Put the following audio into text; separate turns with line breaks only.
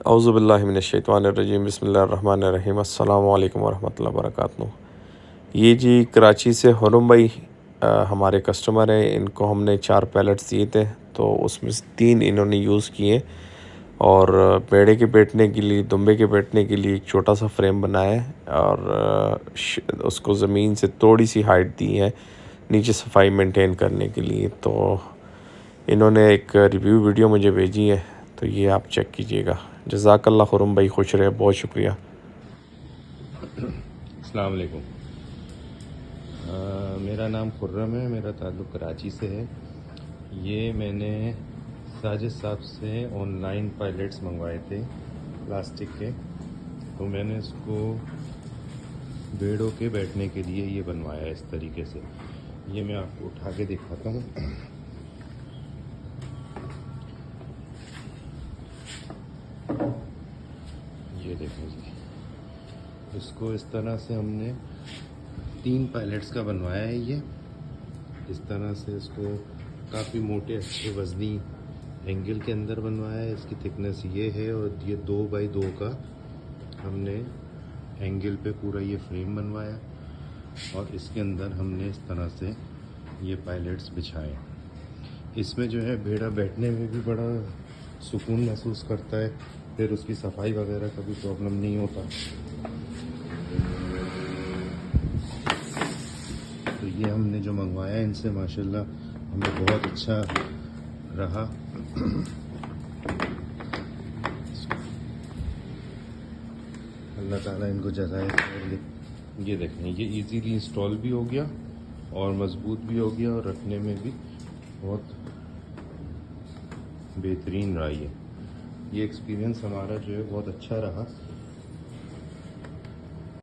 औज़ुबिल्लाहि मिनश्शैतानिर्रजीम बिस्मिल्लाहिर्रहमानिर्रहीम अस्सलामु अलैकुम वरहमतुल्लाहि वबरकातुहू। ये जी कराची से हुरम भाई हमारे कस्टमर हैं। इनको हमने 4 पैलेट्स दिए थे, तो उसमें से 3 इन्होंने यूज़ किए और भेड़े के बैठने के लिए, दुम्बे के बैठने के लिए एक छोटा सा फ्रेम बनाया है और उसको ज़मीन से थोड़ी सी हाइट दी है नीचे सफाई मेंटेन करने के लिए। तो इन्होंने एक रिव्यू वीडियो मुझे भेजी है, तो ये आप चेक कीजिएगा। जज़ाकल्लाह खुरम भाई, खुश रहे, बहुत शुक्रिया।
अस्सलाम वालेकुम। मेरा नाम खुर्रम है, मेरा ताल्लुक़ कराची से है। ये मैंने साजिद साहब से ऑनलाइन पायलट्स मंगवाए थे प्लास्टिक के, तो मैंने इसको भेड़ों के बैठने के लिए ये बनवाया इस तरीके से। ये मैं आपको उठा के दिखाता हूँ। ये देखें जी, इसको इस तरह से हमने 3 पायलट्स का बनवाया है। ये इस तरह से इसको काफ़ी मोटे अच्छे वज़नी एंगल के अंदर बनवाया है। इसकी थिकनेस ये है और ये 2 बाई 2 का हमने एंगल पे पूरा ये फ्रेम बनवाया और इसके अंदर हमने इस तरह से ये पायलट्स बिछाए। इसमें जो है भेड़ा बैठने में भी बड़ा सुकून महसूस करता है, फिर उसकी सफाई वगैरह का भी प्रॉब्लम नहीं होता। तो ये हमने जो मंगवाया इनसे माशाल्लाह हमें बहुत अच्छा रहा। अल्लाह ताला इनको जज़ाए खैर दे। ये देखें, ये इजीली इंस्टॉल भी हो गया और मज़बूत भी हो गया और रखने में भी बहुत बेहतरीन रहा। ये एक्सपीरियंस हमारा जो है बहुत अच्छा रहा।